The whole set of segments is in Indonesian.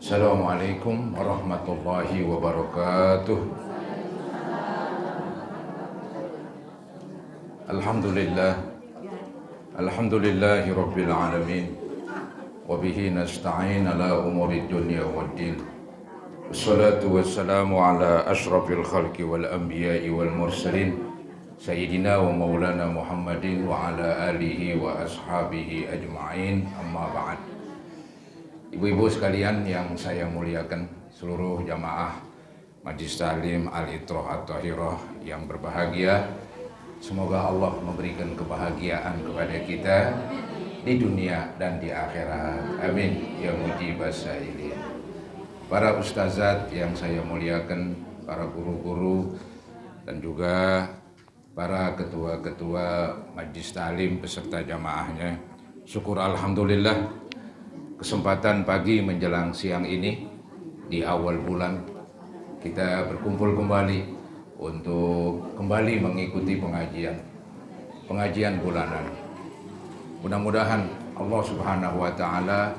Assalamualaikum warahmatullahi wabarakatuh. Alhamdulillah, alhamdulillahi rabbil alamin. Wa bihi nasta'in ala umuri dunya waddin. Wassalatu wassalamu ala ashrafil khalqi wal anbiya'i wal mursalin Sayyidina wa maulana Muhammadin wa ala alihi wa ashabihi ajma'in, amma ba'd. Ibu-ibu sekalian yang saya muliakan, seluruh jamaah Majlis Ta'lim Al-Itrah At-Tahirah yang berbahagia, semoga Allah memberikan kebahagiaan kepada kita di dunia dan di akhirat. Amin ya mujibas sa'ilin. Para ustazat yang saya muliakan, para guru-guru dan juga para ketua-ketua Majlis Ta'lim beserta jamaahnya, syukur alhamdulillah kesempatan pagi menjelang siang ini di awal bulan kita berkumpul kembali untuk kembali mengikuti pengajian bulanan. Mudah-mudahan Allah Subhanahu wa taala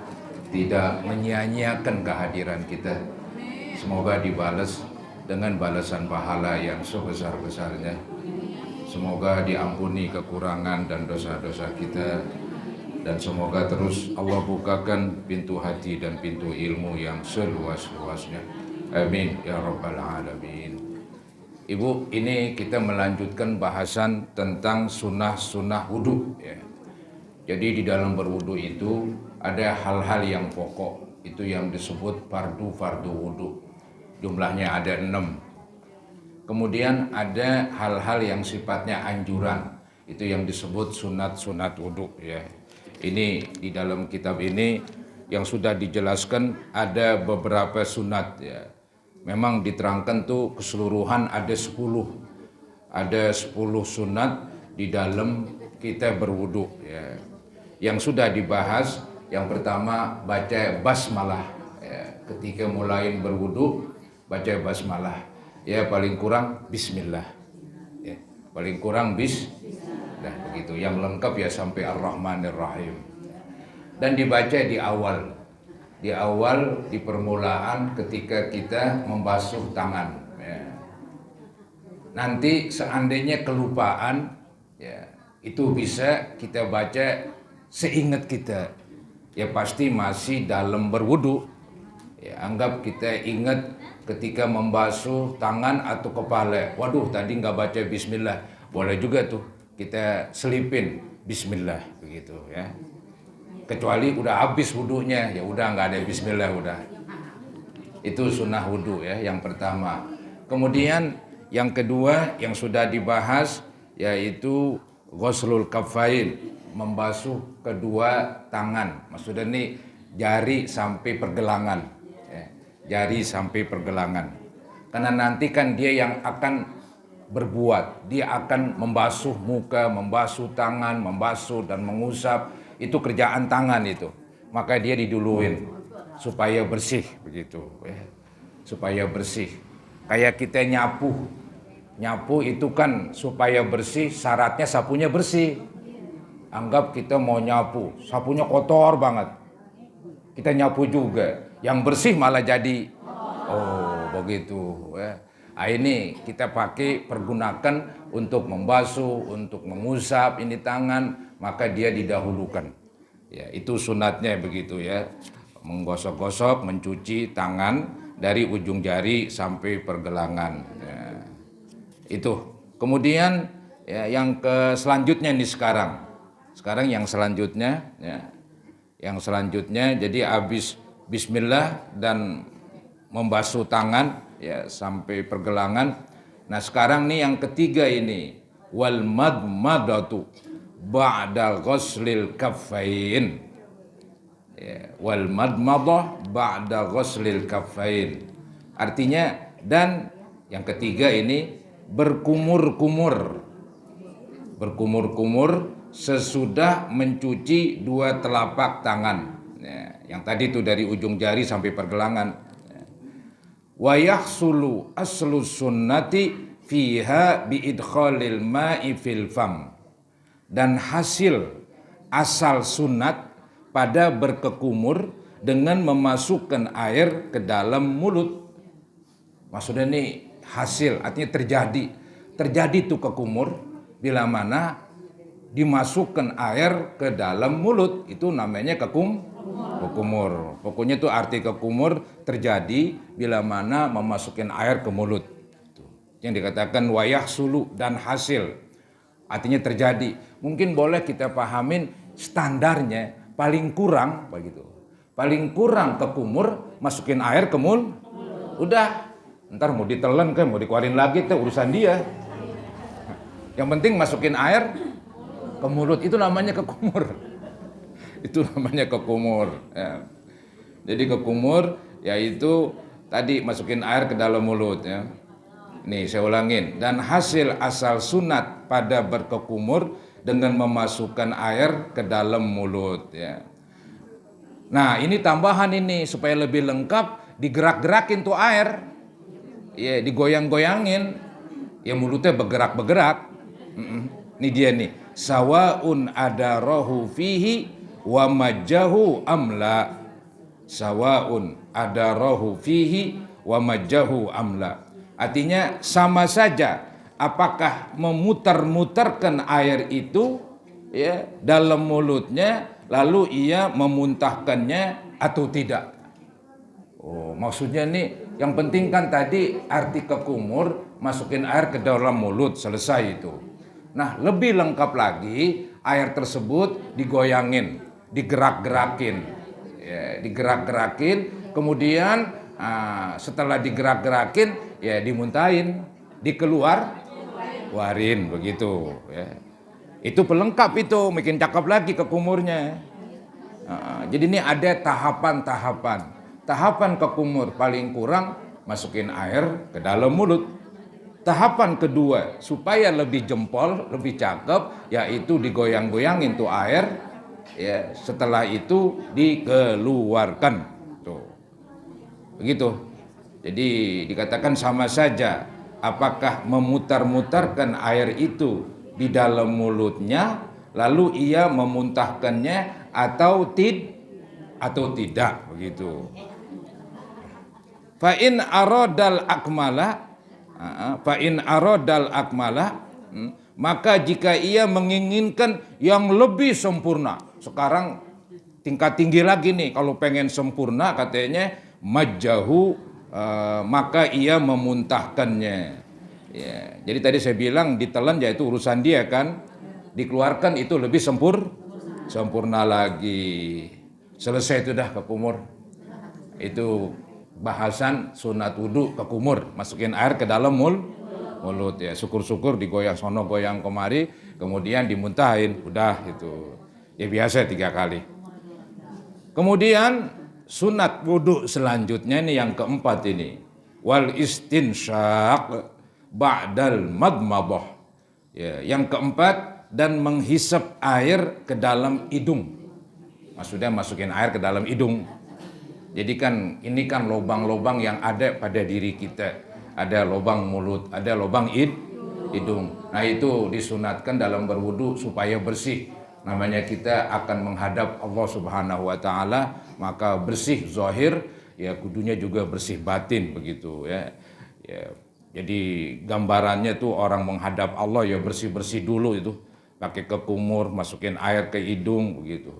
tidak menyia-nyiakan kehadiran kita. Semoga dibalas dengan balasan pahala yang sebesar-besarnya. Semoga diampuni kekurangan dan dosa-dosa kita. Dan semoga terus Allah bukakan pintu hati dan pintu ilmu yang seluas-luasnya. Amin ya rabbal alamin. Ibu, ini kita melanjutkan bahasan tentang sunnah-sunnah wudu ya. Jadi di dalam berwudu itu ada hal-hal yang pokok, itu yang disebut fardu wudu. Jumlahnya ada 6. Kemudian ada hal-hal yang sifatnya anjuran, itu yang disebut sunat-sunat wudu ya. Ini di dalam kitab ini yang sudah dijelaskan ada beberapa sunat ya. Memang diterangkan tuh keseluruhan ada 10. Ada 10 sunat di dalam kita berwudu ya. Yang sudah dibahas, yang pertama baca basmalah ya. Ketika mulai berwudu baca basmalah. Ya paling kurang bismillah. Ya, paling kurang Nah, begitu. Yang lengkap ya sampai Ar-Rahmanir Rahim. Dan dibaca di awal. Di awal, di permulaan ketika kita membasuh tangan. Ya. Nanti seandainya kelupaan, ya, itu bisa kita baca seingat kita. Ya pasti masih dalam berwudu. Ya, anggap kita ingat ketika membasuh tangan atau kepala. Waduh, tadi nggak baca bismillah. Boleh juga tuh kita selipin bismillah begitu ya. Kecuali udah habis wudunya, ya udah nggak ada bismillah udah. Itu sunnah wudu ya yang pertama. Kemudian yang kedua yang sudah dibahas yaitu ghuslul kaffain, membasuh kedua tangan. Maksudnya ini jari sampai pergelangan. Ya, jari sampai pergelangan. Karena nanti kan dia yang akan berbuat, dia akan membasuh muka, membasuh tangan, membasuh dan mengusap. Itu kerjaan tangan itu, maka dia diduluin supaya bersih begitu ya. Supaya bersih, kayak kita nyapu itu kan supaya bersih, syaratnya sapunya bersih. Anggap kita mau nyapu, sapunya kotor banget, kita nyapu juga, yang bersih malah jadi begitu ya. Nah, ini kita pergunakan untuk membasuh, untuk mengusap ini tangan, maka dia didahulukan. Ya, itu sunatnya begitu ya. Menggosok-gosok, mencuci tangan dari ujung jari sampai pergelangan. Ya, itu. Kemudian ya, yang selanjutnya nih sekarang. Sekarang yang selanjutnya ya. Yang selanjutnya jadi habis bismillah dan membasuh tangan ya sampai pergelangan. Nah sekarang nih yang ketiga ini wal madmadatu ba'da ghuslil kaffain ya, wal madmadah ba'da ghuslil kaffain, artinya dan yang ketiga ini berkumur-kumur sesudah mencuci dua telapak tangan ya, yang tadi itu dari ujung jari sampai pergelangan. Wa yahsulu aslu sunnati fiha bi idkhalil ma'i fil fam, dan hasil asal sunat pada berkekumur dengan memasukkan air ke dalam mulut. Maksudnya ini hasil, artinya terjadi itu kekumur bila mana dimasukkan air ke dalam mulut, itu namanya kekumur. Pokoknya itu arti kekumur terjadi bila mana memasukkan air ke mulut. Yang dikatakan wayah sulu dan hasil, artinya terjadi. Mungkin boleh kita pahamin standarnya paling kurang begitu. Paling kurang kekumur masukin air ke mulut. Udah, ntar mau ditelan kan, mau dikeluarin lagi itu urusan dia. Yang penting masukin air ke mulut, itu namanya kekumur. Itu namanya kekumur. Ya. Jadi kekumur yaitu tadi masukin air ke dalam mulut. Ya. Nih saya ulangin. Dan hasil asal sunat pada berkekumur dengan memasukkan air ke dalam mulut. Ya. Nah ini tambahan ini supaya lebih lengkap, digerak-gerakin tuh air. Ya, digoyang-goyangin. Ya mulutnya bergerak-bergerak. Ini dia nih. Sawaun adarahu fihi wa majjahu amla. Sawaun adarahu fihi wa majjahu amla. Artinya sama saja apakah memutar-mutarkan air itu ya dalam mulutnya lalu ia memuntahkannya atau tidak. Oh, maksudnya nih yang penting kan tadi arti kekumur masukin air ke dalam mulut, selesai itu. Nah, lebih lengkap lagi, air tersebut digoyangin, digerak-gerakin. Ya, digerak-gerakin, kemudian setelah digerak-gerakin, ya dimuntahin, dikeluarin begitu. Ya. Itu pelengkap itu, makin cakep lagi kekumurnya. Jadi ini ada tahapan-tahapan. Tahapan kekumur paling kurang, masukin air ke dalam mulut. Tahapan kedua supaya lebih jempol, lebih cakep, yaitu digoyang-goyangin tuh air, ya setelah itu dikeluarkan, tuh, begitu. Jadi dikatakan sama saja, apakah memutar-mutarkan air itu di dalam mulutnya, lalu ia memuntahkannya atau tidak, begitu. Fa in aradal akmala, maka jika ia menginginkan yang lebih sempurna, sekarang tingkat tinggi lagi nih, kalau pengen sempurna katanya majjahu, maka ia memuntahkannya. Ya, jadi tadi saya bilang ditelan yaitu urusan dia kan, dikeluarkan itu lebih sempurna lagi. Selesai itu dah kekumur. Itu bahasan sunat wudu kekumur, masukin air ke dalam mulut ya, syukur-syukur digoyang sono goyang kemari, kemudian dimuntahin, udah itu ya biasa 3 kali. Kemudian sunat wudu selanjutnya ini yang keempat ini, wal istinsyaq ba'dal madmadah ya, yang keempat, dan menghisap air ke dalam hidung, maksudnya masukin air ke dalam hidung. Jadi kan ini kan lubang-lubang yang ada pada diri kita. Ada lubang mulut, ada lubang hidung. Nah itu disunatkan dalam berwudu supaya bersih. Namanya kita akan menghadap Allah Subhanahu wa taala, maka bersih zahir, ya kudunya juga bersih batin begitu ya. Ya. Jadi gambarannya tuh orang menghadap Allah ya bersih-bersih dulu itu. Pakai kekumur, masukin air ke hidung begitu.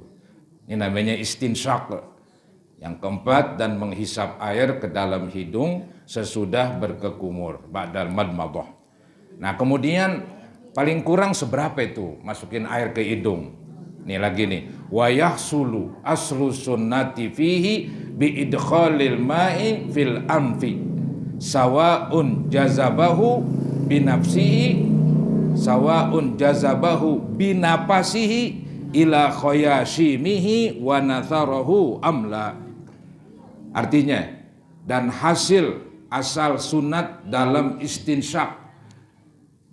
Ini namanya istinsyaq. Yang keempat, dan menghisap air ke dalam hidung sesudah berkekumur, ba'dal madmadah. Nah kemudian paling kurang seberapa itu masukin air ke hidung? Nih lagi nih, wa yahsulu aslu sunnati fihi bi idkhalil ma'i fil anfi sawa'un jazabahu binafsihi sawa'un jazabahu binapasihi ila khayashimihi wa natharahu amla. Artinya, dan hasil asal sunat dalam istinsyaq.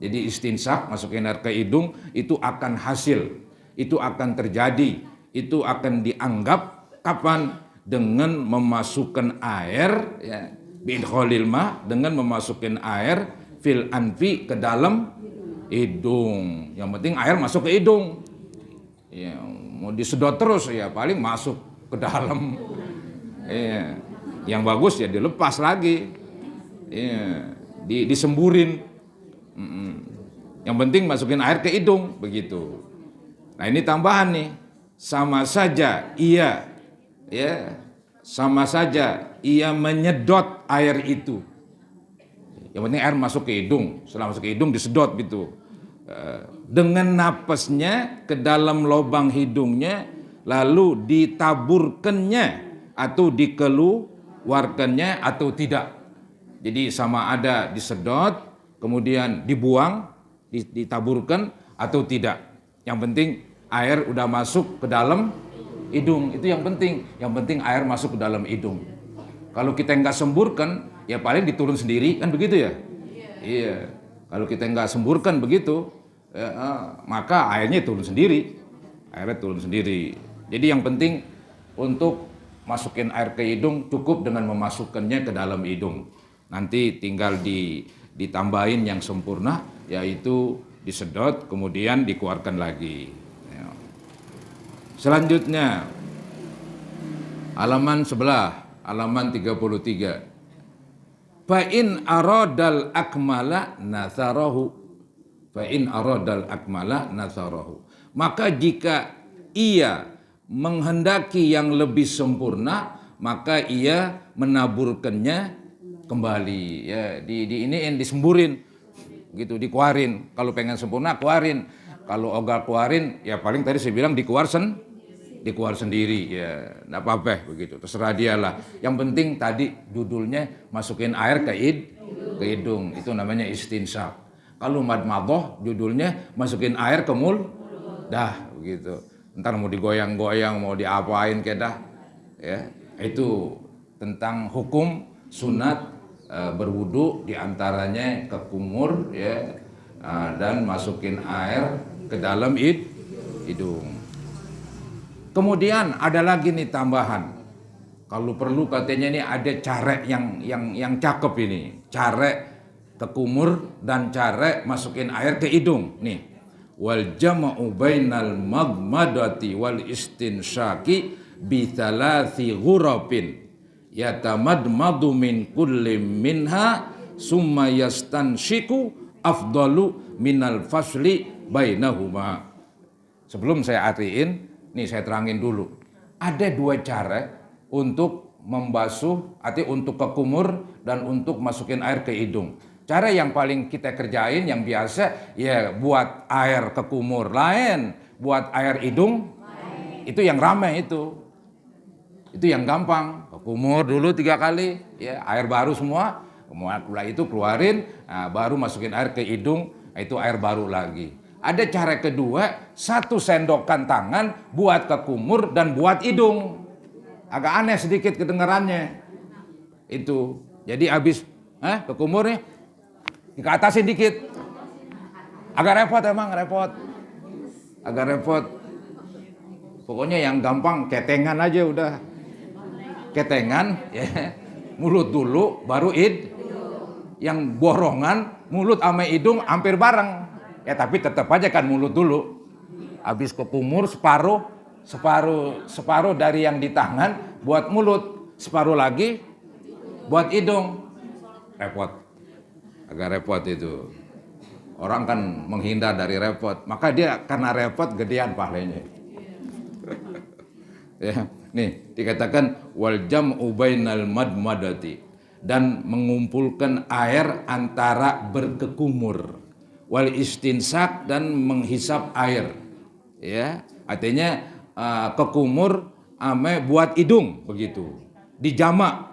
Jadi istinsyaq, masukin air ke hidung, itu akan hasil, itu akan terjadi, itu akan dianggap kapan? Dengan memasukkan air, ya, bi'idkhalil ma, dengan memasukkan air fil anfi ke dalam hidung. Yang penting air masuk ke hidung. Ya, mau disedot terus ya paling masuk ke dalam Iya. Yang bagus ya dilepas lagi. Iya. Disemburin. Yang penting masukin air ke hidung begitu. Nah ini tambahan nih. Sama saja ia sama saja ia menyedot air itu. Yang penting air masuk ke hidung. Setelah masuk ke hidung disedot gitu. Dengan napasnya ke dalam lubang hidungnya, lalu ditaburkannya atau dikeluarkannya atau tidak. Jadi sama ada disedot, kemudian dibuang, ditaburkan atau tidak. Yang penting air udah masuk ke dalam hidung, itu yang penting. Yang penting air masuk ke dalam hidung. Kalau kita nggak semburkan, ya paling diturun sendiri, kan begitu ya? Iya. Kalau kita nggak semburkan begitu, maka airnya turun sendiri. Airnya turun sendiri. Jadi yang penting untuk masukin air ke hidung cukup dengan memasukkannya ke dalam hidung. Nanti tinggal ditambahin yang sempurna, yaitu disedot kemudian dikeluarkan lagi. Selanjutnya halaman sebelah, halaman 33. Fa in aradal akmala nasarahu. Fa in aradal akmala nasarahu. Maka jika ia menghendaki yang lebih sempurna, maka ia menaburkannya kembali, ya ini disemburin gitu, dikeluarin. Kalau pengen sempurna keluarin, kalau ogah keluarin ya paling tadi saya bilang dikeluar sendiri, ya enggak apa-apa begitu, terserah dia lah. Yang penting tadi judulnya masukin air ke hidung, itu namanya istinsyak. Kalau madmadah judulnya masukin air ke mulut, dah begitu. Ntar mau digoyang-goyang, mau diapain kedah, ya itu tentang hukum sunat berwudu, diantaranya ke kumur, ya, dan masukin air ke dalam hidung. Kemudian ada lagi nih tambahan, kalau perlu katanya ini ada cara yang cakep ini, cara ke kumur dan cara masukin air ke hidung nih. Wal jama'u bainal magmadati wal istinsyaki bi thalathi ghurabin yatamadmadu min kulli minha summa yastanshiku afdalu minal fasli bainahuma. Sebelum saya artiin, nih saya terangin dulu. Ada dua cara untuk membasuh, arti untuk ke kumur dan untuk masukin air ke hidung. Cara yang paling kita kerjain yang biasa ya buat air ke kumur lain, buat air hidung itu yang ramai itu. Itu yang gampang, ke kumur dulu 3 kali, ya air baru semua, kemudian itu keluarin, baru masukin air ke hidung, itu air baru lagi. Ada cara kedua, 1 sendokan tangan buat ke kumur dan buat hidung. Agak aneh sedikit kedengarannya. Itu, jadi habis ke kumur nih, dikatasin dikit. Agak repot emang, agak repot. Pokoknya yang gampang ketengan aja udah. Ketengan, ya, mulut dulu, baru yang borongan, mulut sama hidung hampir bareng. Ya tapi tetap aja kan mulut dulu. Habis ke kumur separuh dari yang di tangan buat mulut, separuh lagi buat hidung. Repot, agak repot itu. Orang kan menghindar dari repot, maka dia karena repot gedean pahalanya. Ya. Nih dikatakan wal jam'u bainal madmadati, dan mengumpulkan air antara berkekumur, wal istinsak, dan menghisap air, ya artinya kekumur ame buat hidung begitu, dijamak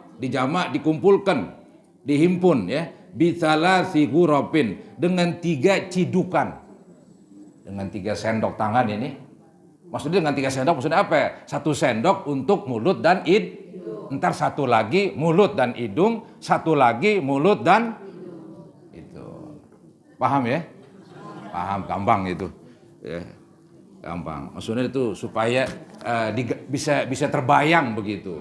dikumpulkan, dihimpun, ya bitsalasi ghurabin, dengan 3 cidukan, dengan 3 sendok tangan ini. Maksudnya dengan 3 sendok maksudnya apa? 1 sendok untuk mulut dan hidung. Ntar 1 lagi mulut dan hidung, 1 lagi mulut dan itu. Paham ya? Paham, gampang itu. Ya, gampang. Maksudnya itu supaya bisa terbayang begitu.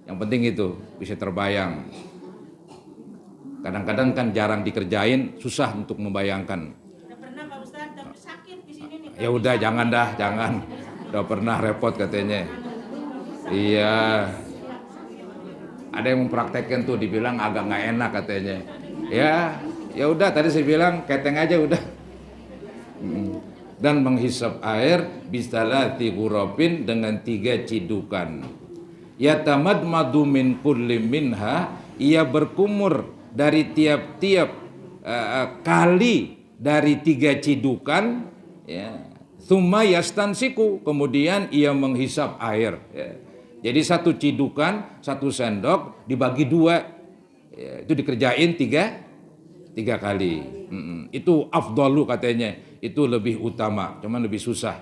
Yang penting itu bisa terbayang. Kadang-kadang kan jarang dikerjain, susah untuk membayangkan. Udah pernah Pak Ustaz, tapi sakit di sini nih. Ya udah jangan. Udah pernah repot katanya. Iya. Ada yang mempraktekkan tuh, dibilang agak nggak enak katanya. Ya udah, tadi saya bilang keteng aja udah. Dan menghisap air bisalati ghurabin dengan 3 cidukan. Yatamadmadu min kulli minha, ia berkumur dari tiap-tiap kali dari 3 cidukan, ya. Tsumma yastansiku, kemudian ia menghisap air, ya. Jadi 1 cidukan, 1 sendok dibagi 2, ya, itu dikerjain 3 kali. Itu afdalu katanya, itu lebih utama, cuman lebih susah.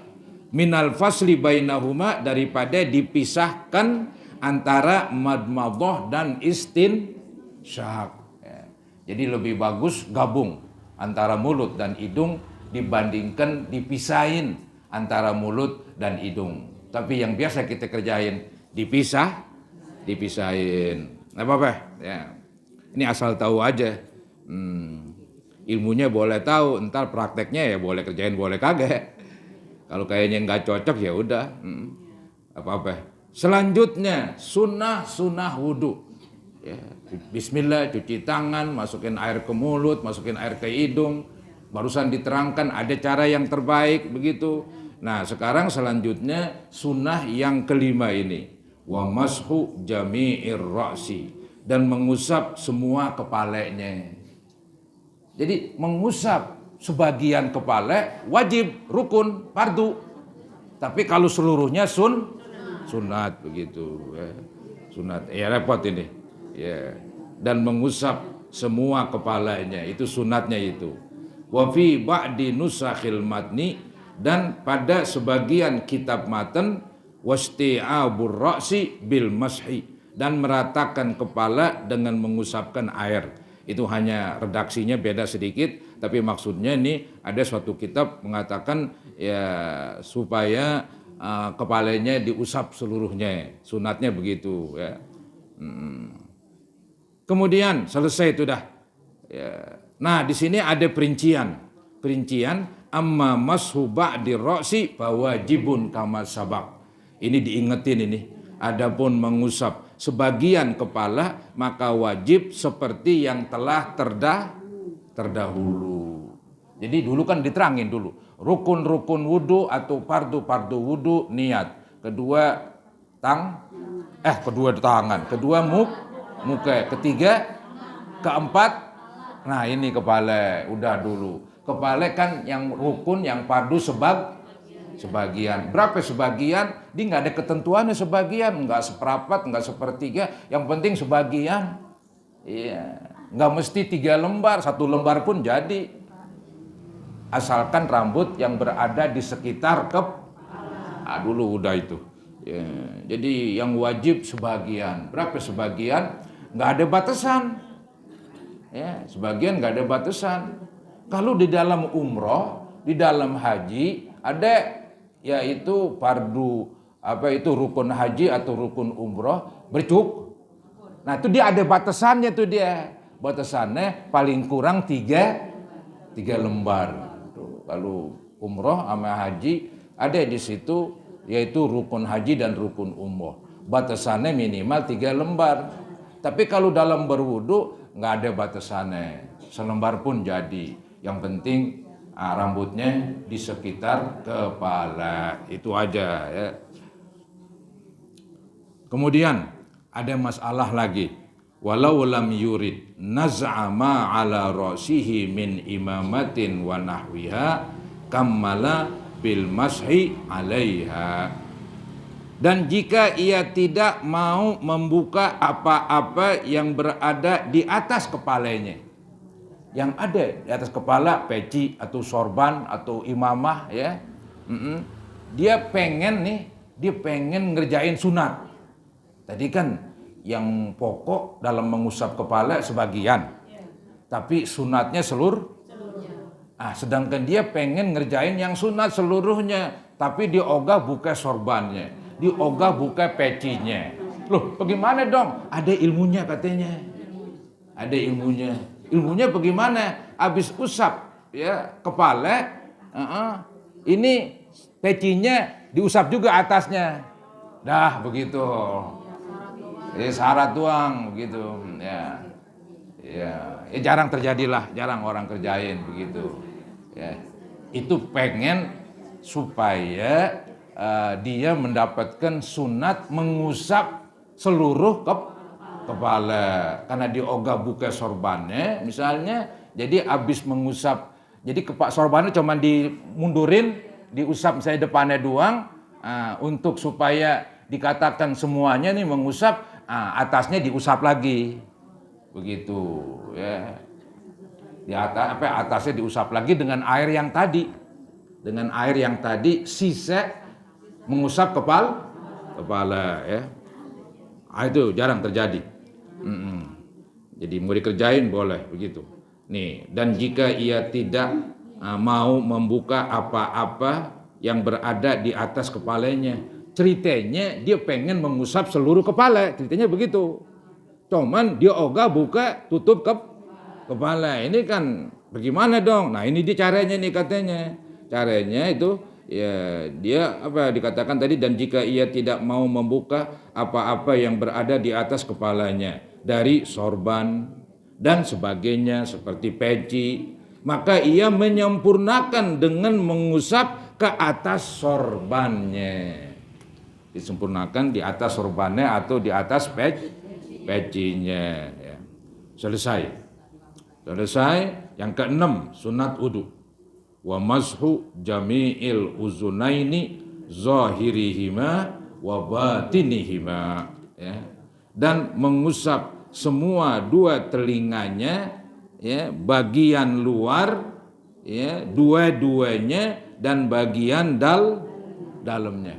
Minal fasli bainahuma, daripada dipisahkan antara madmadah dan istinsyaq. Ya. Jadi lebih bagus gabung antara mulut dan hidung dibandingkan dipisahin antara mulut dan hidung. Tapi yang biasa kita kerjain dipisahin. Nggak apa-apa. Ya. Ini asal tahu aja. Ilmunya boleh tahu, entar prakteknya ya boleh kerjain boleh kagak. Kalau kayaknya nggak cocok ya udah, apa-apa. Selanjutnya sunnah wudu. Ya, bismillah, cuci tangan, masukin air ke mulut, masukin air ke hidung. Barusan diterangkan ada cara yang terbaik begitu. Nah sekarang selanjutnya sunnah yang kelima ini, wa mashu jami'ir ra'si, dan mengusap semua kepalanya. Jadi mengusap sebagian kepala wajib, rukun, fardu. Tapi kalau seluruhnya sunat begitu, ya. Sunat. Ya repot ini. Ya. Dan mengusap semua kepalanya itu sunatnya itu. Wa fi ba'di nusakhil matni, dan pada sebagian kitab matan wasti'abur ra'si bil mashi, dan meratakan kepala dengan mengusapkan air. Itu hanya redaksinya beda sedikit, tapi maksudnya ini ada suatu kitab mengatakan ya supaya kepalanya diusap seluruhnya, sunatnya begitu, ya. Kemudian selesai itu dah. Ya. Nah di sini ada perincian amma mashu ba'di ra'si fawajibun kama sabaq. Ini diingetin ini. Adapun mengusap sebagian kepala maka wajib seperti yang telah terdahulu. Jadi dulu kan diterangin dulu rukun-rukun wudu atau fardu wudu niat, kedua tangan, kedua muka, ketiga, keempat, nah ini kepala udah dulu. Kepala kan yang rukun, yang fardu sebagian. Berapa sebagian? Dia nggak ada ketentuannya sebagian, nggak seperempat, nggak sepertiga. Yang penting sebagian. Iya, nggak mesti 3 lembar, 1 lembar pun jadi. Asalkan rambut yang berada di sekitar dulu udah itu. Ya, jadi yang wajib sebagian. Berapa sebagian? Nggak ada batasan. Ya, sebagian nggak ada batasan. Kalau di dalam umroh, di dalam haji ada yaitu fardu rukun haji atau rukun umroh bercuk. Nah itu dia ada batasannya tuh dia. Batasannya paling kurang 3 lembar. Tuh, kalau umroh sama haji ada di situ yaitu rukun haji dan rukun umroh. Batasannya minimal 3 lembar. Tapi kalau dalam berwudu nggak ada batasannya. Selembar pun jadi. Yang penting rambutnya di sekitar kepala, itu aja ya. Kemudian ada masalah lagi, walau lam yurid naz'a ma ala ra'sihi min imamatin wa nahwiha kammala bil mashi 'alaiha. Dan jika ia tidak mau membuka apa-apa yang berada di atas kepalanya, yang ada di atas kepala, peci atau sorban atau imamah, ya. Dia pengen ngerjain sunat. Tadi kan yang pokok dalam mengusap kepala sebagian, tapi sunatnya seluruhnya. Sedangkan dia pengen ngerjain yang sunat seluruhnya, tapi diogah buka sorbannya, diogah buka pecinya. Loh, bagaimana dong? Ada ilmunya katanya. Ada ilmunya. Ilmunya bagaimana? Habis usap ya kepala, ini pecinya diusap juga atasnya. Dah begitu. Syarat doang begitu. Ya. Jarang terjadilah, jarang orang kerjain begitu. Ya. Itu pengen supaya dia mendapatkan sunat mengusap seluruh kepala. Karena dia ogah buka sorbannya misalnya, jadi habis mengusap, jadi sorbannya cuma dimundurin, diusap misalnya depannya doang, untuk supaya dikatakan semuanya nih mengusap, atasnya diusap lagi. Begitu ya. Di atas atasnya diusap lagi dengan air yang tadi. Dengan air yang tadi sisa mengusap kepala ya. Itu jarang terjadi. Jadi mau dikerjain boleh begitu. Nih, dan jika ia tidak mau membuka apa-apa yang berada di atas kepalanya, ceritanya dia pengen mengusap seluruh kepala, ceritanya begitu. Cuman dia ogah buka tutup kepala. Ini kan bagaimana dong? Nah, ini dia caranya nih katanya. Caranya itu ya dia dikatakan tadi, dan jika ia tidak mau membuka apa-apa yang berada di atas kepalanya dari sorban dan sebagainya seperti peci, maka ia menyempurnakan dengan mengusap ke atas sorbannya. Disempurnakan di atas sorbannya atau di atas pecinya ya. Selesai. Yang keenam, sunat wudu. Wa mashu jami'il uzunaini zahirihima wa batinihima ya. Dan mengusap semua dua telinganya ya, bagian luar ya, dua-duanya, dan bagian dalamnya.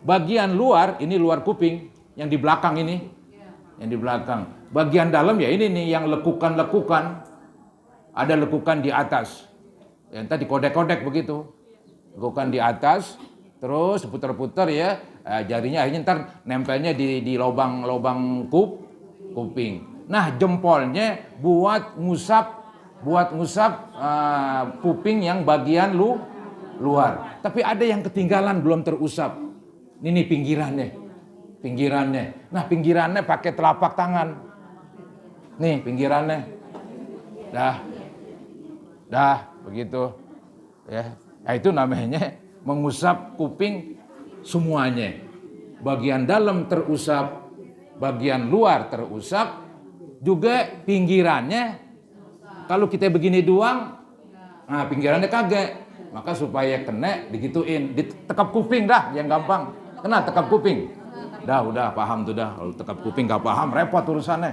Bagian luar ini luar kuping, yang di belakang ini. Yang di belakang. Bagian dalam ya ini nih yang lekukan-lekukan. Ada lekukan di atas. Yang tadi kodek-kodek begitu. Lekukan di atas, terus putar-putar ya, jarinya akhirnya ntar nempelnya di lubang-lubang kuping. Nah, jempolnya buat ngusap kuping yang bagian luar. Tapi ada yang ketinggalan belum terusap. Ini pinggirannya. Nah, pinggirannya pakai telapak tangan. Nih pinggirannya. Dah begitu ya. Nah, itu namanya mengusap kuping semuanya. Bagian dalam terusap, bagian luar terusap, juga pinggirannya. Kalau kita begini doang, nah pinggirannya kagak. Maka supaya kena digituin, ditekap kuping dah yang gampang. Kena tekap kuping. Udah paham tuh dah. Kalau tekap kuping gak paham repot urusannya.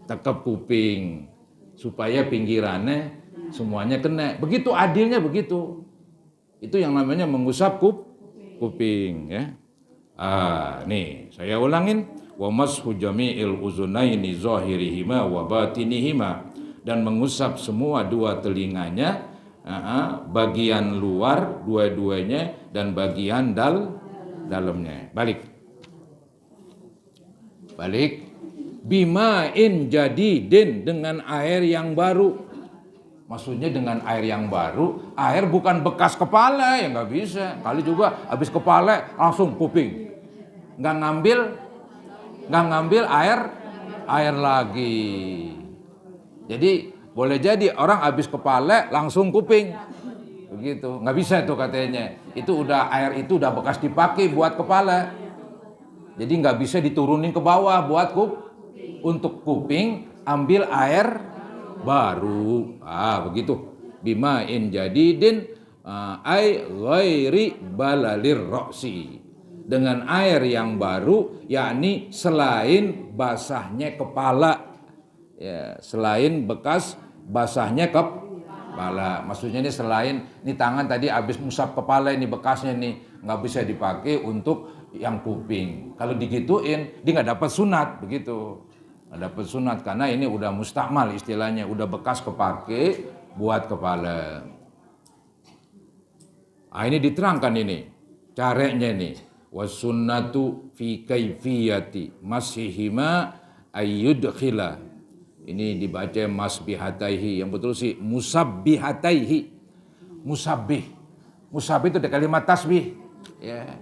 Tekap kuping supaya pinggirannya semuanya kena. Begitu adilnya begitu. Itu yang namanya mengusap kuping ya. Nih saya ulangin, wa mashu jami'il uzunaini zahirihima wa batinihima, dan mengusap semua dua telinganya, bagian luar dua-duanya, dan bagian dalamnya. Balik. Bima'in jadidin, dengan air yang baru. Maksudnya dengan air yang baru, air bukan bekas kepala ya nggak bisa. Kali juga habis kepala langsung kuping. Nggak ngambil air lagi. Jadi boleh jadi orang habis kepala langsung kuping. Begitu. Nggak bisa itu katanya. Itu air itu udah bekas dipakai buat kepala. Jadi nggak bisa diturunin ke bawah buat untuk kuping, ambil air baru. Begitu. Bima'in jadidin ay ghairi balalir roksi, dengan air yang baru, yakni selain basahnya kepala ya, selain bekas basahnya kepala. Maksudnya ini selain ini tangan tadi habis musap kepala, ini bekasnya nih nggak bisa dipakai untuk yang kuping. Kalau digituin dia nggak dapat sunat begitu. Nggak dapat sunat karena ini udah mustakmal istilahnya, udah bekas kepake buat kepala. Ini diterangkan ini caranya nih. Wasunnatu fi kaifiyati masihima ayyudkhila. Ini dibaca masbihataihi, yang betul sih musabbihataihi. Musabbih itu ada kalimat tasbih ya.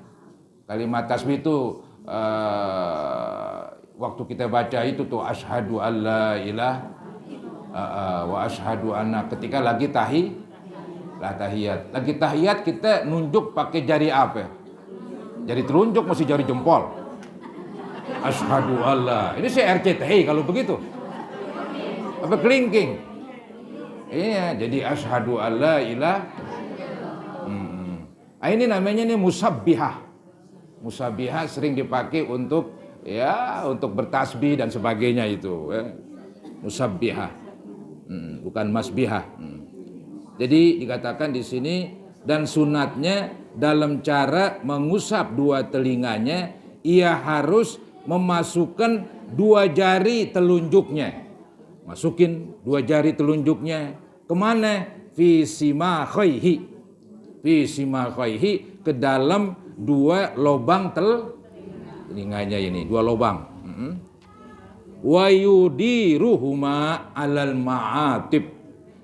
Kalimat tasbih itu waktu kita baca itu tuh asyhadu alla ilaha wa asyhadu anna, ketika lagi tahiyat. Lagi tahiyat kita nunjuk pakai jari apa? Jari telunjuk, masih jari jempol. Asyhadu alla. Ini saya RCTI kalau begitu. Apa kelingking? Iya, jadi asyhadu alla ilaha. Ini namanya nih musabbihah. Musabbihah sering dipakai untuk bertasbih dan sebagainya itu. Musabbihah. Bukan masbihah. Jadi dikatakan di sini, dan sunatnya dalam cara mengusap dua telinganya, ia harus memasukkan dua jari telunjuknya. Masukin dua jari telunjuknya kemana? Fi simakhaihi. Fi simakhaihi, ke dalam dua lubang telinganya ini, dua lubang. Wa yudiruhuma alal ma'atib,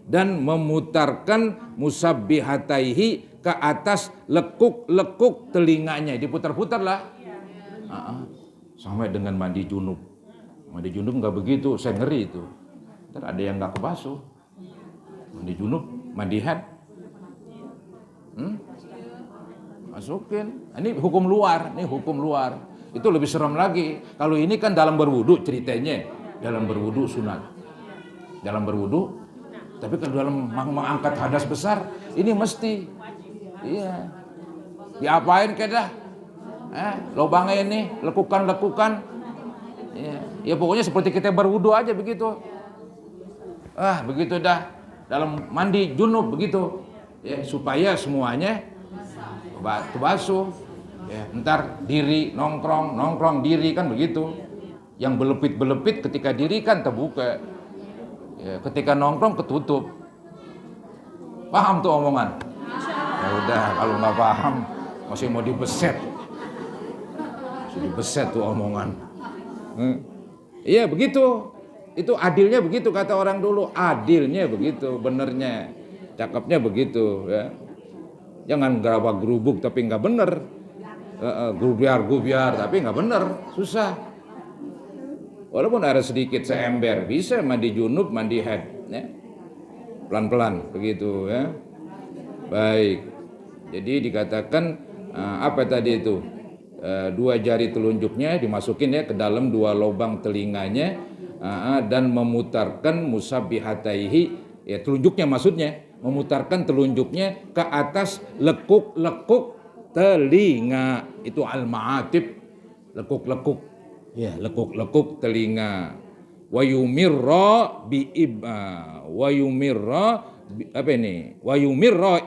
dan memutarkan musabbihataihi ke atas lekuk-lekuk telinganya, diputar-putar lah. Sampai dengan mandi junub. Mandi junub nggak begitu, saya ngeri itu. Ntar ada yang nggak kebasuh. Mandi junub, mandi haid. Masukin. Ini hukum luar, Itu lebih serem lagi. Kalau ini kan dalam berwudu ceritanya, dalam berwudu sunat. Dalam berwudu. Tapi kalau dalam mengangkat hadas besar, ini mesti. Iya. Diapain kedah? Lubangnya ini, lekukan. Iya. Ya pokoknya seperti kita berwudu aja begitu. Begitu dah. Dalam mandi junub begitu. Ya, supaya semuanya basuh. Ya, ntar diri nongkrong diri kan begitu. Yang belepit ketika diri kan terbuka. Ya, ketika nongkrong ketutup. Paham tuh omongan? Ya udah, kalau nggak paham masih mau dibeset. Dibeset tuh omongan. Iya begitu. Itu adilnya begitu kata orang dulu. Adilnya begitu, benernya. Cakepnya begitu ya. Jangan gerabak gerubuk tapi nggak bener. Gubiar tapi nggak bener, susah. Walaupun ada sedikit seember, bisa mandi junub, mandi haid, ya. Pelan-pelan begitu ya. Baik. Jadi dikatakan apa tadi itu? Dua jari telunjuknya dimasukin ya ke dalam dua lubang telinganya, dan memutarkan musabbihataihi, ya telunjuknya maksudnya, memutarkan telunjuknya ke atas lekuk-lekuk telinga, itu al-ma'atib, lekuk-lekuk. Ya, lekuk-lekuk telinga. Wa yumirra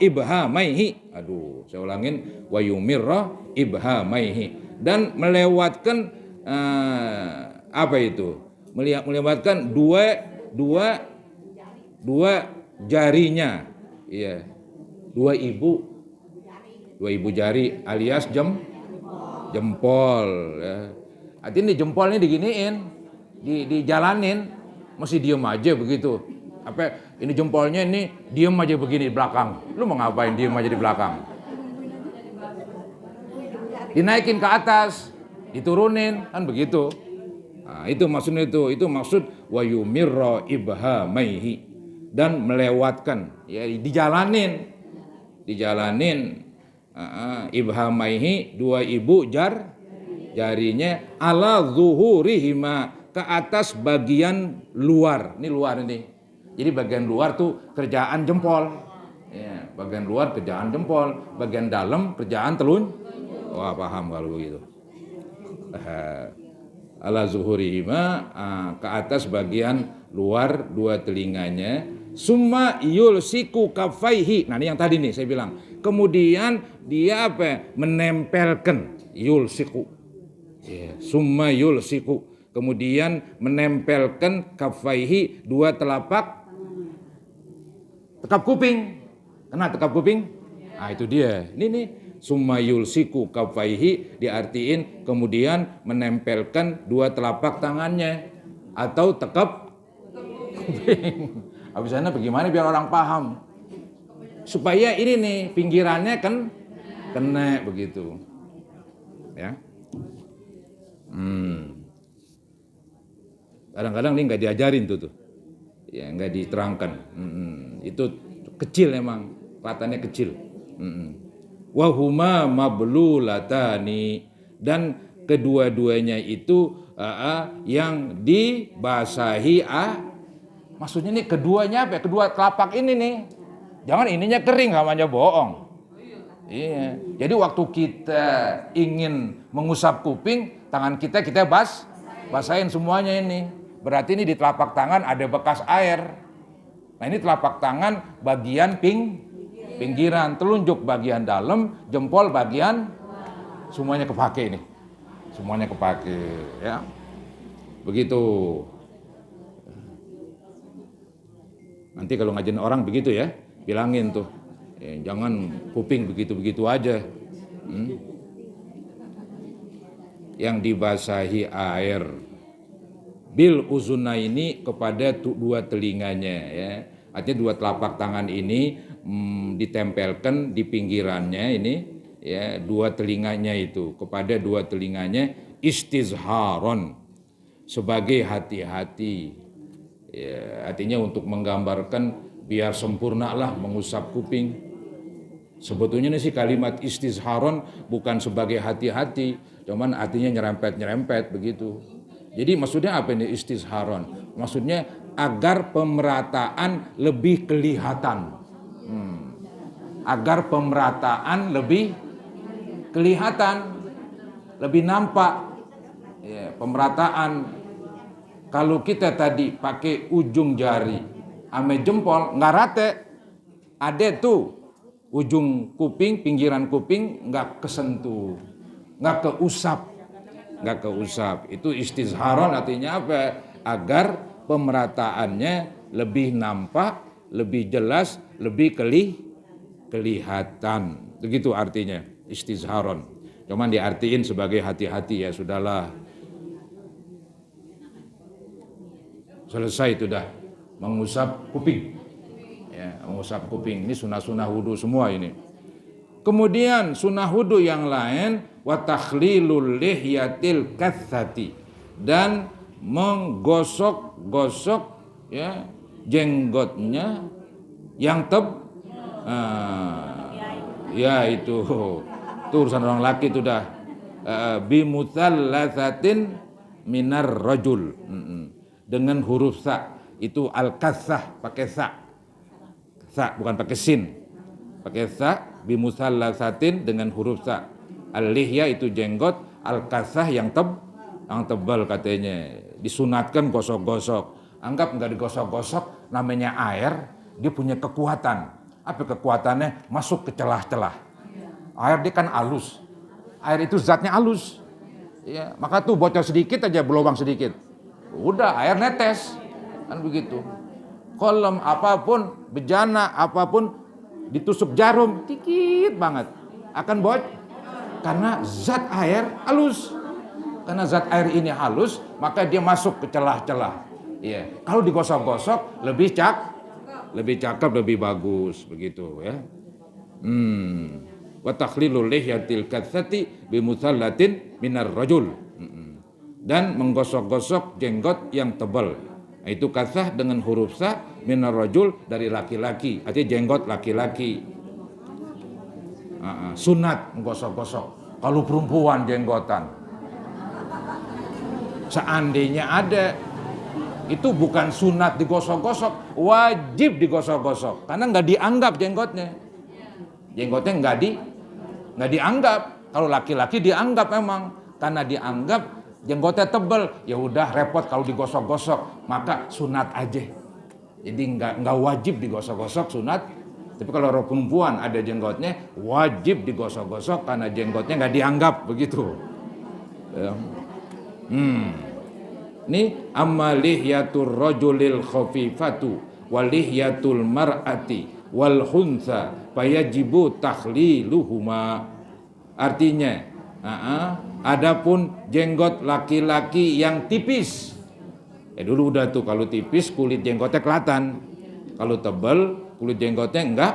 ibhamaihi. Aduh, saya ulangin, wa yumirra ibhamaihi, dan melewatkan apa itu? Melewatkan dua jarinya. Iya. Dua ibu jari alias jempol ya. Artinya jempolnya diginiin, dijalanin, masih diem aja begitu. Apa ini jempolnya ini diem aja begini di belakang. Lu mau ngapain diem aja di belakang? Dinaikin ke atas, diturunin, kan begitu. Nah, itu maksudnya itu maksud wa yumirra ibhamaihi, dan melewatkan, ya dijalanin ibhamaihi, dua ibu jarinya ala zuhurihima, ke atas bagian luar. Ini luar ini. Jadi bagian luar tuh kerjaan jempol. Ya, bagian luar kerjaan jempol, bagian dalam kerjaan telun. Wah, paham kalau begitu. Ala zuhurihima, ke atas bagian luar dua telinganya. Summa yulsiku kafaihi. Nah, ini yang tadi nih saya bilang. Kemudian dia apa? Menempelkan, yulsiku. Ya, summa yulsiku, kemudian menempelkan kafaihi, dua telapak tekap kuping. Kena tekap kuping? Nah, itu dia. Ini nih, summa yulsiku kafaihi diartiin kemudian menempelkan dua telapak tangannya atau tekap kuping. Abisannya bagaimana biar orang paham? Supaya ini nih pinggirannya kan kena begitu. Ya. Kadang-kadang ini nggak diajarin tuh. Ya nggak diterangkan. Itu kecil emang, kelihatannya kecil. Wahuma mablulatani, dan kedua-duanya itu yang dibasahi. Maksudnya nih keduanya apa ya? Kedua telapak ini nih. Jangan ininya kering, namanya bohong. Iya. Jadi waktu kita ingin mengusap kuping, tangan kita basahin semuanya ini. Berarti ini di telapak tangan ada bekas air. Nah ini telapak tangan bagian pinggiran, telunjuk bagian dalam, jempol bagian, semuanya kepake ini. Semuanya kepake ya. Begitu. Nanti kalau ngajarin orang begitu ya, bilangin tuh. Jangan kuping begitu-begitu aja. Yang dibasahi air. Bil uzuna ini kepada dua telinganya ya. Artinya dua telapak tangan ini ditempelkan di pinggirannya ini ya, dua telinganya itu, kepada dua telinganya istizharon, sebagai hati-hati ya, artinya untuk menggambarkan biar sempurnalah mengusap kuping. Sebetulnya sih kalimat istizharon bukan sebagai hati-hati, cuman artinya nyerempet-nyerempet begitu. Jadi maksudnya apa ini istizharon? Maksudnya agar pemerataan lebih kelihatan. Agar pemerataan lebih kelihatan, lebih nampak. Ya, pemerataan. Kalau kita tadi pakai ujung jari ame jempol nggak rate, ada tuh ujung kuping, pinggiran kuping nggak kesentuh, nggak keusap. Itu istizharon, artinya apa? Agar pemerataannya lebih nampak, lebih jelas, lebih kelihatan. Begitu artinya istizharon. Cuman diartiin sebagai hati-hati ya, sudahlah. Selesai itu dah mengusap kuping. Ya, mengusap kuping ini sunah-sunah wudu semua ini. Kemudian sunnah wudu yang lain wa takhlilul lihyatil katsati, dan menggosok-gosok ya jenggotnya yang ya itu urusan orang laki itu dah bimutsallatsatin minar rajul, dengan huruf sa, itu al-katsah pakai sa bukan pakai sin, pakai sa, bimusallatsatin dengan huruf sa. Al-lihya itu jenggot, al-katsah yang tebal katanya. Disunatkan gosok-gosok. Anggap enggak digosok-gosok, namanya air, dia punya kekuatan. Apa kekuatannya? Masuk ke celah-celah. Air dia kan halus. Air itu zatnya halus. Ya, maka tuh bocor sedikit aja, berlubang sedikit. Udah air netes. Kan begitu. Kolam apapun, bejana apapun, ditusuk jarum dikit banget akan bocor, karena zat air halus. Karena zat air ini halus, maka dia masuk ke celah-celah. Ya, kalau digosok-gosok lebih cakep, lebih bagus begitu ya. Wa takhlilul lihyatil katsati bimusallatin minar rajul. Dan menggosok-gosok jenggot yang tebal. Itu katsah dengan huruf sa, minar rajul dari laki-laki, artinya jenggot laki-laki. Sunat menggosok-gosok. Kalau perempuan jenggotan, seandainya ada, itu bukan sunat digosok-gosok, wajib digosok-gosok, karena nggak dianggap jenggotnya nggak dianggap. Kalau laki-laki dianggap memang, karena dianggap jenggotnya tebal, ya udah repot kalau digosok-gosok, maka sunat aja. Jadi nggak wajib digosok-gosok, sunat. Tapi kalau orang perempuan ada jenggotnya, wajib digosok-gosok karena jenggotnya nggak dianggap begitu. Ini amma lihyatur rajulil khafifatu walihyatul mar'ati wal khunsa fayajibu takhliluhuma. Artinya, adapun jenggot laki-laki yang tipis, dulu udah tuh, kalau tipis kulit jenggotnya kelihatan, kalau tebal kulit jenggotnya enggak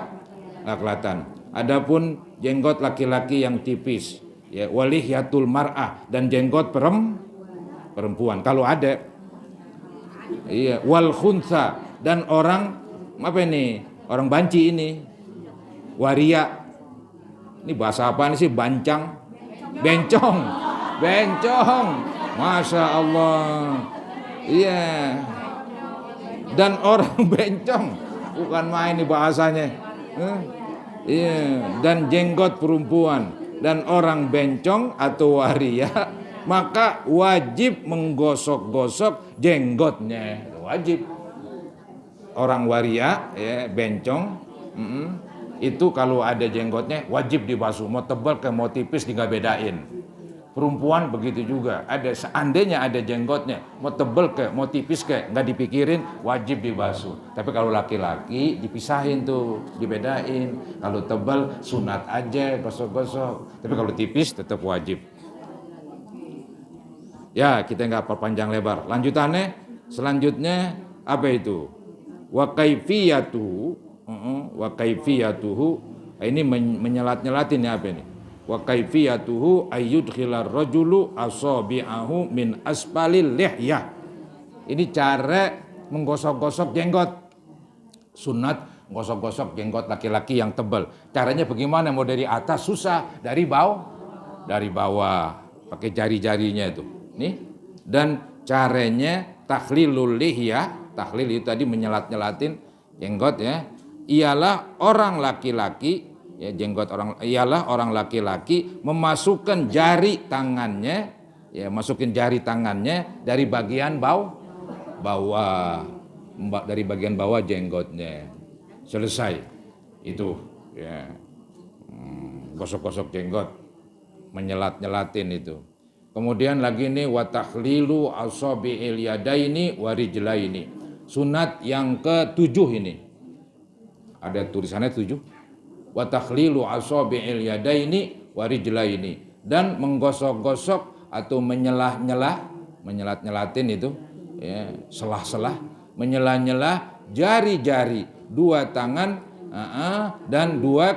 kelihatan. Adapun jenggot laki-laki yang tipis, ya walihyatul mar'ah, dan jenggot perempuan kalau ada. Iya, wal khunsa, dan orang apa ini? Orang banci ini. Waria. Ini bahasa apa nih sih? Bancang. Bencong. Bencong. Masya Allah. Iya. Dan orang bencong. Bukan main nih bahasanya. Iya. Dan jenggot perempuan. Dan orang bencong atau waria, maka wajib menggosok-gosok jenggotnya. Wajib. Orang waria, ya, bencong, itu kalau ada jenggotnya wajib dibasuh. Mau tebal ke mau tipis nggak bedain. Perempuan begitu juga. Ada seandainya ada jenggotnya, mau tebal ke mau tipis ke nggak dipikirin, wajib dibasuh. Tapi kalau laki-laki dipisahin tuh, dibedain. Kalau tebal sunat aja, gosok-gosok. Tapi kalau tipis tetap wajib. Ya, kita nggak perpanjang lebar. Lanjutannya, selanjutnya apa itu? Wa kaifiyatuhu, ini menyelat-nyelatin ya apa ini? Wa kaifiyatuhu ayyudkhilar rajulu asabi'ahu min asfalil lihyah. Ini cara menggosok-gosok jenggot. Sunat gosok-gosok jenggot laki-laki yang tebal. Caranya bagaimana? Mau dari atas susah, dari bawah pakai jari-jarinya itu. Nih. Dan caranya takhlilul lihyah, takhlil itu tadi menyelat-nyelatin jenggot ya. Ialah orang laki-laki, ya, jenggot orang, ialah orang laki-laki memasukkan jari tangannya, ya, masukin jari tangannya dari bagian bawah, dari bagian bawah jenggotnya. Selesai itu, ya. Gosok-gosok jenggot, menyelat-nyelatin itu. Kemudian lagi nih wa takhlilu asabi'il yadaini wa rijlaini. Sunat yang ke-7 ini. Ada tulisannya 7. Wa takhlilu asabi'il yadaini wa rijlaini, dan menggosok-gosok atau menyelat-nyelatin itu, ya, selah-selah, menyelah-nyelah jari-jari dua tangan dan dua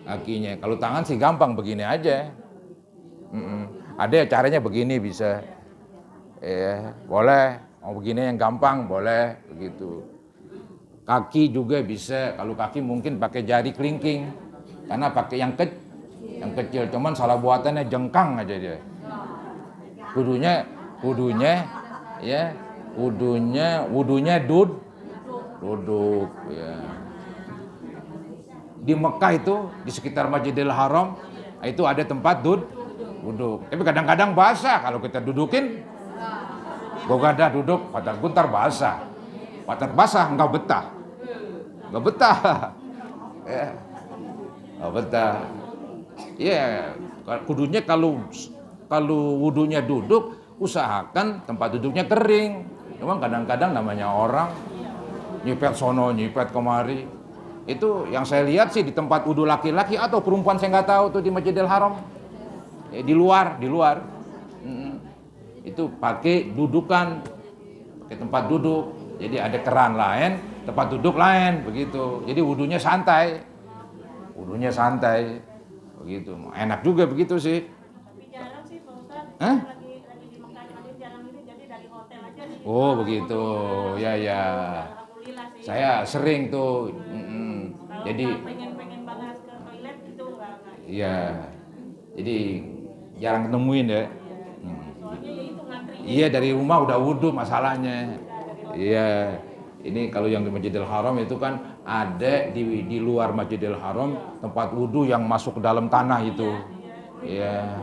kakinya. Kalau tangan sih gampang begini aja. Ada caranya begini bisa, ya, boleh. Mau begini yang gampang boleh begitu. Kaki juga bisa. Kalau kaki mungkin pakai jari kelingking, karena pakai yang kecil. Cuman salah buatannya jengkang aja dia. Wudunya ya, wudunya duduk ya. Di Mekah itu di sekitar Masjidil Haram itu ada tempat duduk. Tapi kadang-kadang basah kalau kita dudukin. Gogadah duduk, patar guntar basah. Patar basah enggak betah. Ya. Enggak betah. Ya, kudunya kalau wudunya duduk, usahakan tempat duduknya kering. Memang kadang-kadang namanya orang nyipet sono, nyipet kemari. Itu yang saya lihat sih di tempat wudu laki-laki atau perempuan, saya nggak tahu tuh di Masjidil Haram. Di luar. Itu pakai dudukan, pakai tempat duduk. Jadi ada keran lain, tempat duduk lain, begitu. Jadi wudunya santai, begitu. Enak juga begitu sih. Tapi jarang sih Pak Ustadz. Lagi di Mekah lagi jarang ini, jadi dari hotel aja nih. Oh begitu, ya. Alhamdulillah sih. Saya sering tuh. Kalau Jadi pengen banget ke toilet gitu enggak. Iya. Jadi jarang ketemuin ya. Soalnya ya itu ngantri. Iya, dari rumah udah wudhu masalahnya. Iya. Ini kalau yang di Masjidil Haram itu kan ada di luar Masjidil Haram tempat wudhu yang masuk ke dalam tanah itu. Iya.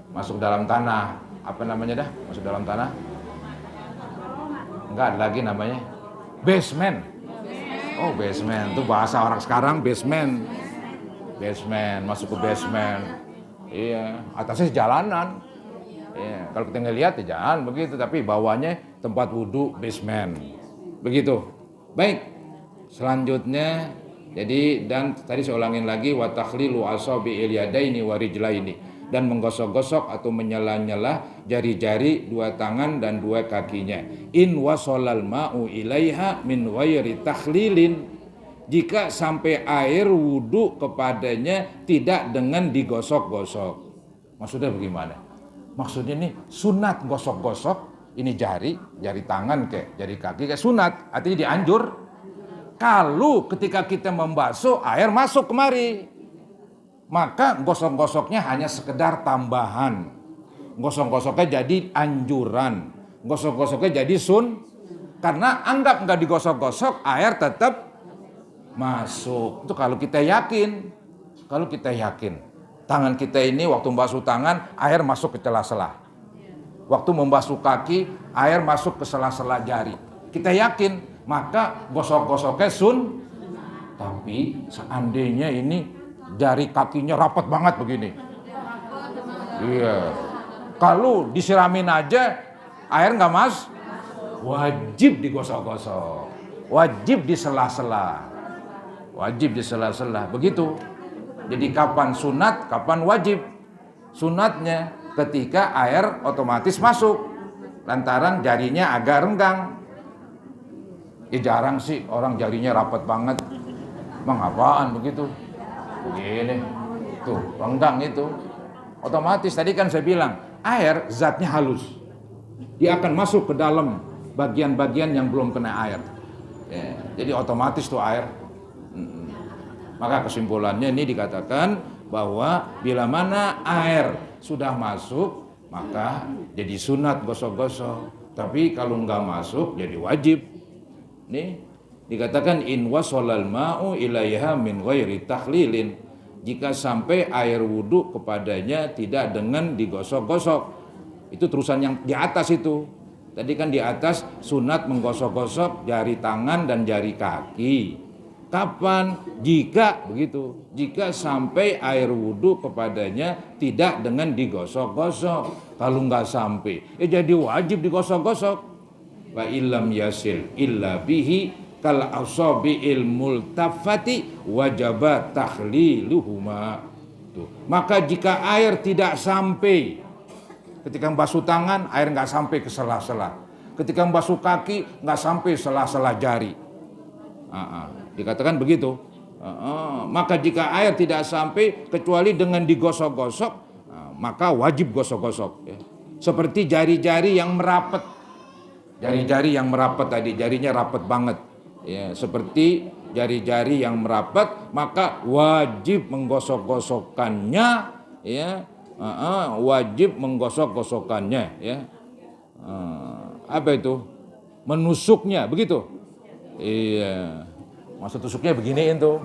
Masuk dalam tanah. Apa namanya dah? Masuk dalam tanah? Enggak ada lagi namanya. Basement. Oh, basement. Itu bahasa orang sekarang, basement. Masuk ke basement. Iya, atasnya jalanan. Iya, kalau kita ngelihat ya jalan begitu, tapi bawahnya tempat wudhu, basement. Begitu. Baik. Selanjutnya, jadi dan tadi saya ulangin lagi wa takhlilu asabi'il yadaini wa rijlaini, dan menggosok-gosok atau menyelah-nyelah jari-jari dua tangan dan dua kakinya. In wasolal ma'u ilaiha min ghairi takhlilin, jika sampai air wudhu kepadanya tidak dengan digosok-gosok. Maksudnya bagaimana? Maksudnya nih sunat gosok-gosok ini jari tangan kayak jari kaki kayak sunat, artinya dianjur. Kalau ketika kita membasuh air masuk kemari, maka gosok-gosoknya hanya sekedar tambahan. Gosok-gosoknya jadi anjuran. Gosok-gosoknya jadi karena anggap nggak digosok-gosok air tetap masuk. Itu kalau kita yakin. Tangan kita ini waktu membasuh tangan air masuk ke celah-celah. Waktu membasuh kaki air masuk ke sela-sela jari. Kita yakin. Maka gosok-gosoknya Tapi seandainya ini jari kakinya rapat banget begini. Iya. Kalau disiramin aja air nggak wajib digosok-gosok. Wajib di sela-sela. Begitu. Jadi kapan sunat, kapan wajib. Sunatnya ketika air otomatis masuk. Lantaran jarinya agak renggang. Jarang sih orang jarinya rapat banget. Emang apaan begitu? Begini. Tuh, renggang itu. Otomatis tadi kan saya bilang, air zatnya halus. Dia akan masuk ke dalam bagian-bagian yang belum kena air. Ya, jadi otomatis tuh air. Maka kesimpulannya ini dikatakan bahwa bila mana air sudah masuk, maka jadi sunat gosok-gosok. Tapi kalau nggak masuk, jadi wajib. Nih dikatakan in wasolal ma'u ilaiha min ghairi takhlilin, jika sampai air wudhu kepadanya tidak dengan digosok-gosok. Itu terusan yang di atas itu. Tadi kan di atas sunat menggosok-gosok jari tangan dan jari kaki. Kapan? Jika sampai air wudhu kepadanya tidak dengan digosok-gosok. Kalau nggak sampai, jadi wajib digosok-gosok. Wa illam yasil illa bihi kal asabi'il multafati wajaba takhliluhuma. Tuh. Maka jika air tidak sampai, ketika membasuh tangan air nggak sampai ke sela-sela, ketika membasuh kaki nggak sampai sela-sela jari. Dikatakan begitu. Maka jika air tidak sampai kecuali dengan digosok-gosok, maka wajib gosok-gosok. Ya. Seperti jari-jari yang merapat. Jari-jari yang merapat tadi, jarinya rapat banget. Ya, seperti jari-jari yang merapat, maka wajib menggosok-gosokkannya. Ya, wajib menggosok-gosokkannya. Ya, apa itu? Menusuknya, begitu. Iya. Maksud tusuknya beginiin tuh.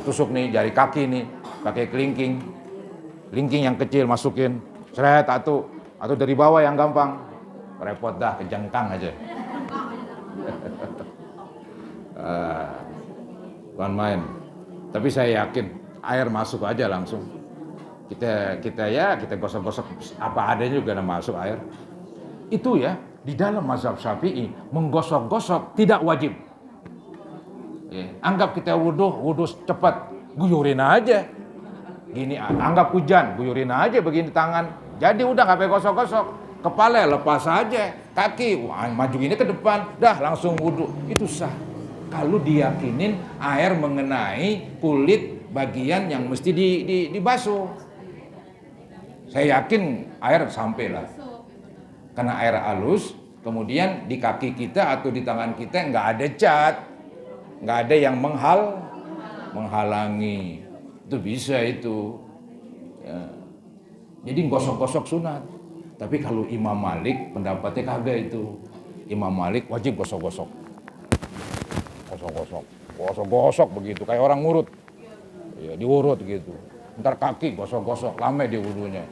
Tusuk nih, jari kaki nih, pakai kelingking. Kelingking yang kecil masukin, seret atau dari bawah yang gampang. Repot dah, kejengkang aja. Bukan main. Tapi saya yakin air masuk aja langsung. Kita gosok-gosok apa adanya juga masuk air. Itu ya, di dalam mazhab Syafi'i menggosok-gosok tidak wajib. Ya, anggap kita wudhu cepat, guyurin aja. Gini, anggap hujan, guyurin aja begini tangan. Jadi udah nggak pakai gosok-gosok. Kepala lepas saja, kaki maju gini ke depan, dah langsung wudhu. Itu sah. Kalau diyakinin air mengenai kulit bagian yang mesti dibasuh. Saya yakin air sampailah. Karena air halus, kemudian di kaki kita atau di tangan kita nggak ada cat, nggak ada yang menghalangi. Itu bisa itu. Ya. Jadi gosok-gosok sunat. Tapi kalau Imam Malik pendapatnya kagak itu. Imam Malik wajib gosok-gosok. Gosok-gosok begitu. Kayak orang ngurut. Ya, diurut gitu. Ntar kaki gosok-gosok. Lama dia wudunya.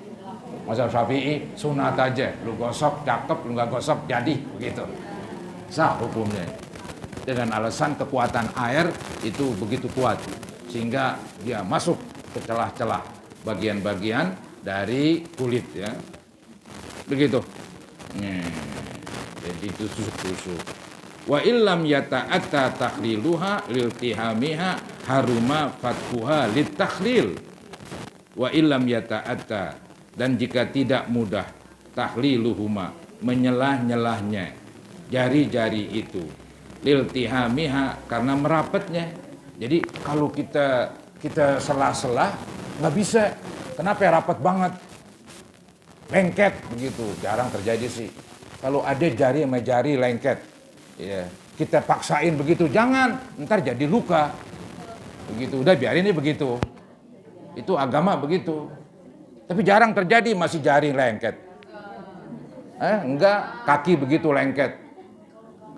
Mazhab Syafi'i sunat aja. Lu gosok cakep, lu gak gosok jadi. Begitu. Sah hukumnya. Dengan alasan kekuatan air itu begitu kuat. Sehingga dia masuk ke celah-celah bagian-bagian dari kulit ya. Begitu. Jadi itu tusuk-tusuk. Wa illam yata'atta takhliluha liltihamiha haruma fathuha litakhlil. Wa illam yata'atta, dan jika tidak mudah takhliluhuma, menyelah-nyelahnya jari-jari itu, liltihamiha, karena merapatnya. Jadi kalau kita sela-sela nggak bisa. Kenapa ya rapat banget? lengket begitu, jarang terjadi sih. Kalau ada jari sama jari lengket, ya kita paksain begitu, jangan, ntar jadi luka. Begitu, udah biarin ini begitu. Itu agama begitu. Tapi jarang terjadi masih jari lengket. Enggak, kaki begitu lengket.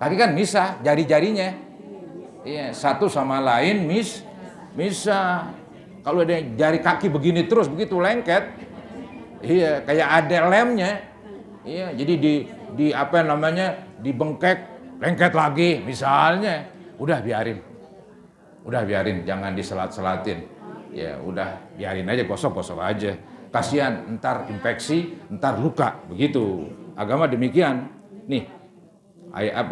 Kaki kan misah jari-jarinya. Iya, satu sama lain misah. Kalau ada jari kaki begini terus begitu lengket, iya, kayak ada lemnya. Iya, jadi di apa namanya? Dibengkek, lengket lagi misalnya. Udah biarin, jangan diselat-selatin. Ya, udah biarin aja, gosok-gosok aja. Kasihan, ntar infeksi, ntar luka, begitu. Agama demikian. Nih,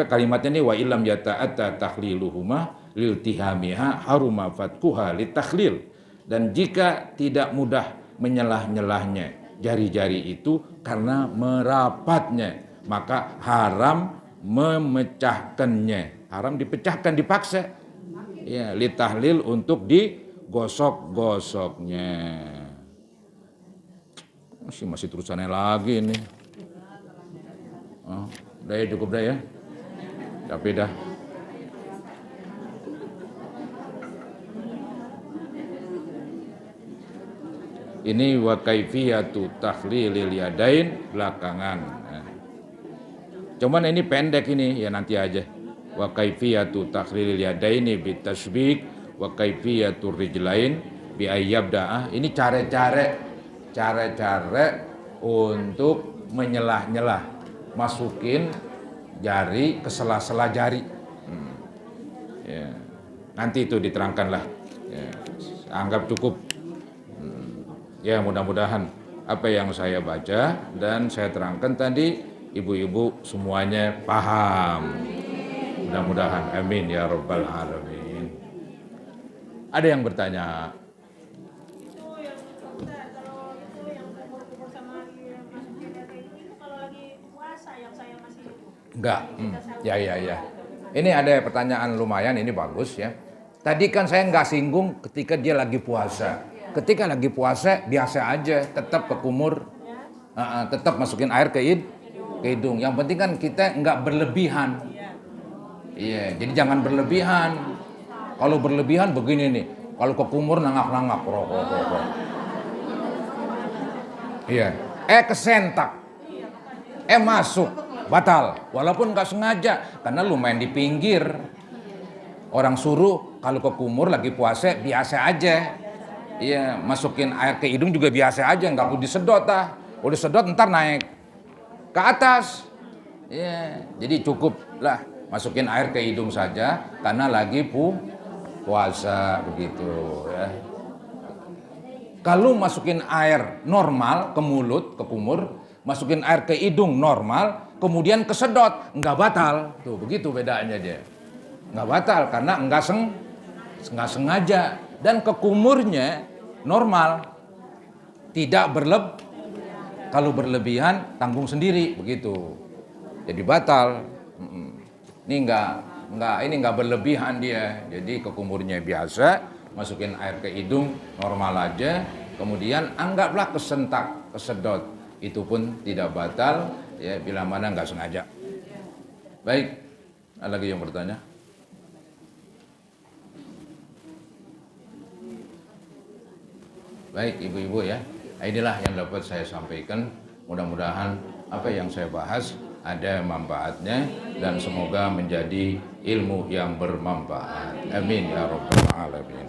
kalimatnya nih, wa illam yata'atta takhliluhuma liltihamiha haruma fatkuha litakhlil. Dan jika tidak mudah menyelah-nyelahnya jari-jari itu karena merapatnya, maka haram memecahkannya. Haram dipecahkan, dipaksa. Ya, litahlil untuk digosok-gosoknya. Masih terusannya lagi ini. Udah ya, cukup dah ya. Tapi dah. Ini wa kaifiyatu takhlilil yadain belakangan. Cuman ini pendek ini, ya nanti aja. Wa kaifiyatu takhlilil yadaini bitasbik wa kaifiyatu rijlain bi ayyabda'ah. Ini cara-cara untuk menyelah-nyelah, masukin jari ke sela-sela jari. Ya. Nanti itu diterangkan lah. Ya. Anggap cukup. Ya, mudah-mudahan apa yang saya baca dan saya terangkan tadi ibu-ibu semuanya paham. Mudah-mudahan, amin ya rabbal alamin. Ada yang bertanya? Itu yang kalau itu yang kumur-kumur sama masukin kayak itu kalau lagi puasa yang saya masih Enggak. Ya. Ini ada pertanyaan lumayan, ini bagus ya. Tadi kan saya nggak singgung ketika dia lagi puasa. Ketika lagi puasa biasa aja, tetap ke kumur, tetap masukin air ke hidung. Yang penting kan kita nggak berlebihan. Iya, jadi jangan berlebihan. Kalau berlebihan begini nih, kalau ke kumur nangak-nangak, rokok. Iya, kesentak, masuk, batal. Walaupun nggak sengaja, karena lumayan di pinggir. Orang suruh kalau ke kumur lagi puasa biasa aja. Iya, masukin air ke hidung juga biasa aja, nggak perlu disedot ah. Udah sedot ntar naik ke atas. Iya, jadi cukup lah masukin air ke hidung saja karena lagi puasa begitu ya. Kalau masukin air normal ke mulut, ke kumur, masukin air ke hidung normal, kemudian kesedot, nggak batal. Tuh, begitu bedanya dia. Nggak batal karena nggak sengaja. Dan ke kumurnya normal, tidak kalau berlebihan tanggung sendiri begitu, jadi batal. Ini nggak berlebihan dia, jadi ke kumurnya biasa, masukin air ke hidung normal aja, kemudian anggaplah kesentak, kesedot, itu pun tidak batal ya bila mana nggak sengaja. Baik, ada lagi yang bertanya? Baik ibu-ibu ya, inilah yang dapat saya sampaikan. Mudah-mudahan apa yang saya bahas ada manfaatnya dan semoga menjadi ilmu yang bermanfaat. Amin ya rabbal alamin.